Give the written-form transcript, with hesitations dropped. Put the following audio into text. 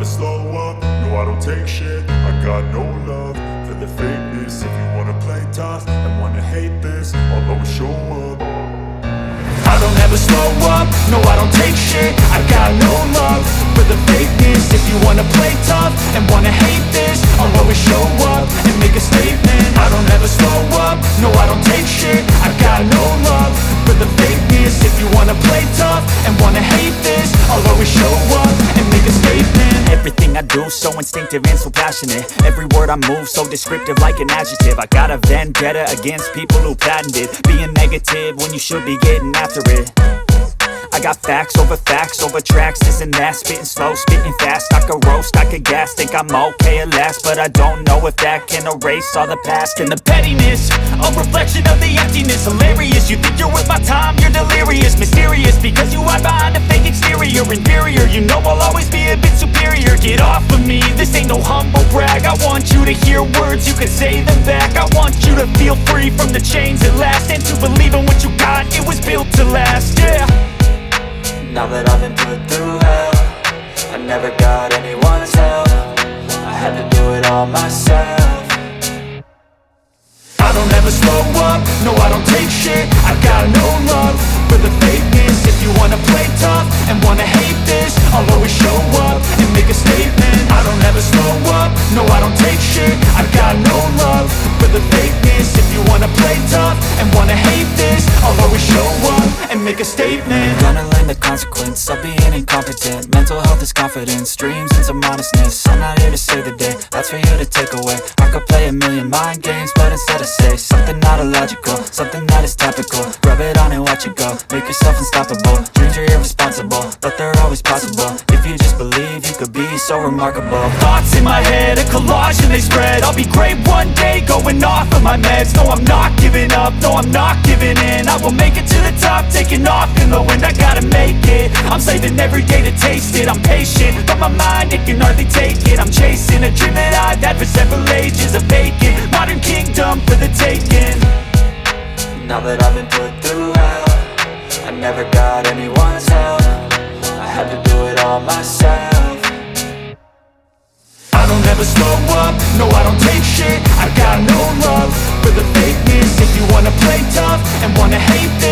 slow up, no I don't take shit. I got no love for the fakeness. If you wanna play tough and wanna hate this, I'll always show up. I don't ever slow up, no I don't take shit. I got no love for the fakeness. If you wanna play tough and wanna hate this, I'll always show up and make a statement. I don't ever slow up, no I don't take shit. I got no love for the fakeness. If you wanna play tough and wanna hate this, I'll always show up and make a statement. Everything I do so instinctive and so passionate. Every word I move so descriptive like an adjective. I got a vendetta against people who patented being negative when you should be getting after it. I got facts over tracks, this and that. Spitting slow, spitting fast, I could roast, I could gas. Think I'm okay at last, but I don't know if that can erase all the past. And the pettiness, a reflection of the emptiness. Hilarious, you think you're worth my time, you're delirious. Mysterious, because you hide behind a fake exterior. Inferior, you know I'll always be a bit superior. Get off of me, this ain't no humble brag. I want you to hear words, you can say them back. I want you to feel free from the chains at last, and to believe in what you got, it was built to last, yeah. Now that I've been put through hell, I never got anyone's help. I had to do it all myself. I don't ever slow up, no I don't take shit. I got no love for the fakeness. If you wanna play tough and wanna hate this, I'll always show up and make a statement. I don't ever slow up, no I don't take shit. I got no love for the fakeness. If you wanna play tough and wanna hate this, I'll always show up and make a statement. Gonna learn the consequence of being incompetent. Mental health is confidence, dreams and some honestness. I'm not here to save the day, that's for you to take away. I could play a million mind games, but instead I say something not illogical, something that is topical. Rub it on and watch it go, make yourself unstoppable. Dreams are irresponsible, but they're always possible. If you just believe, you could be so remarkable. Thoughts in my head, a collage and they spread. I'll be great one day, going off of my meds. No, I'm not giving up, no, I'm not giving in. I will make it to the top, taking off in the wind. I gotta make it, I'm saving every day to taste it. I'm patient, but my mind, it can hardly take it. I'm chasing a dream that I've had for several ages. A vacant, modern kingdom for the taking. Now that I've been put through hell, I never got anyone's help. I had to do it all myself. I don't ever slow up, no I don't take shit. I got no love for the fakeness. If you wanna play tough and wanna hate this,